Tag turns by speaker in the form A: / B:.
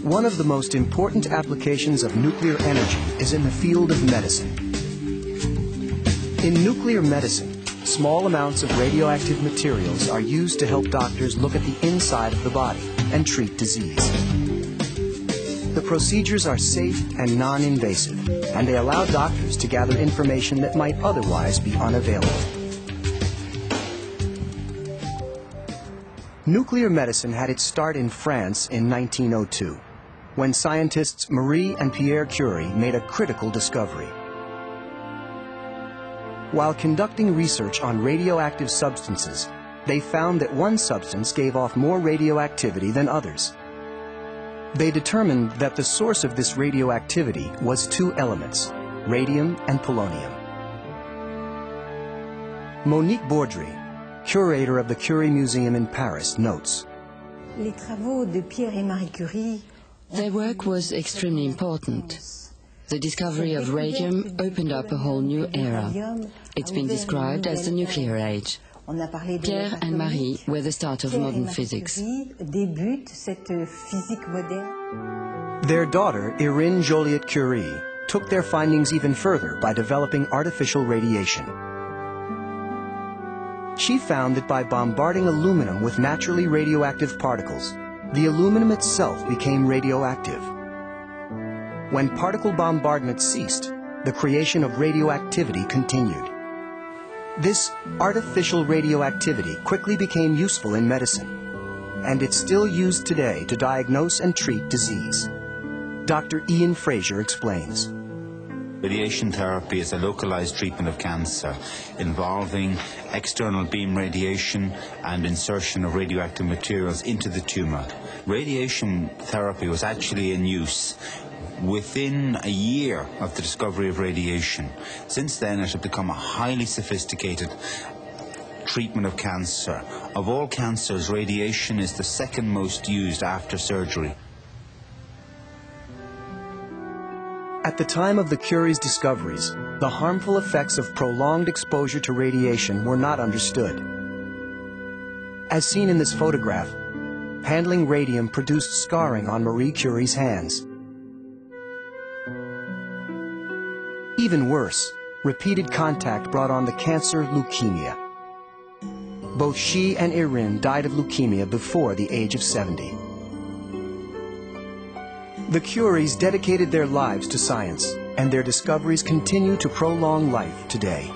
A: One of the most important applications of nuclear energy is in the field of medicine. In nuclear medicine, small amounts of radioactive materials are used to help doctors look at the inside of the body and treat disease. The procedures are safe and non-invasive, and they allow doctors to gather information that might otherwise be unavailable. Nuclear medicine had its start in France in 1902, when scientists Marie and Pierre Curie made a critical discovery. While conducting research on radioactive substances, they found that one substance gave off more radioactivity than others. They determined that the source of this radioactivity was two elements, radium and polonium. Monique Baudry, curator of the Curie Museum in Paris, notes,
B: their work was extremely important. The discovery of radium opened up a whole new era. It's been described as the nuclear age. Pierre and Marie were the start of modern physics.
A: Their daughter, Irene Joliot-Curie, took their findings even further by developing artificial radiation. She found that by bombarding aluminum with naturally radioactive particles, the aluminum itself became radioactive. When particle bombardment ceased, the creation of radioactivity continued. This artificial radioactivity quickly became useful in medicine, and it's still used today to diagnose and treat disease. Dr. Ian Fraser explains.
C: Radiation therapy is a localized treatment of cancer involving external beam radiation and insertion of radioactive materials into the tumor. Radiation therapy was actually in use within a year of the discovery of radiation. Since then, it had become a highly sophisticated treatment of cancer. Of all cancers, radiation is the second most used after surgery.
A: At the time of the Curie's discoveries, the harmful effects of prolonged exposure to radiation were not understood. As seen in this photograph, handling radium produced scarring on Marie Curie's hands. Even worse, repeated contact brought on the cancer leukemia. Both she and Irene died of leukemia before the age of 70. The Curies dedicated their lives to science, and their discoveries continue to prolong life today.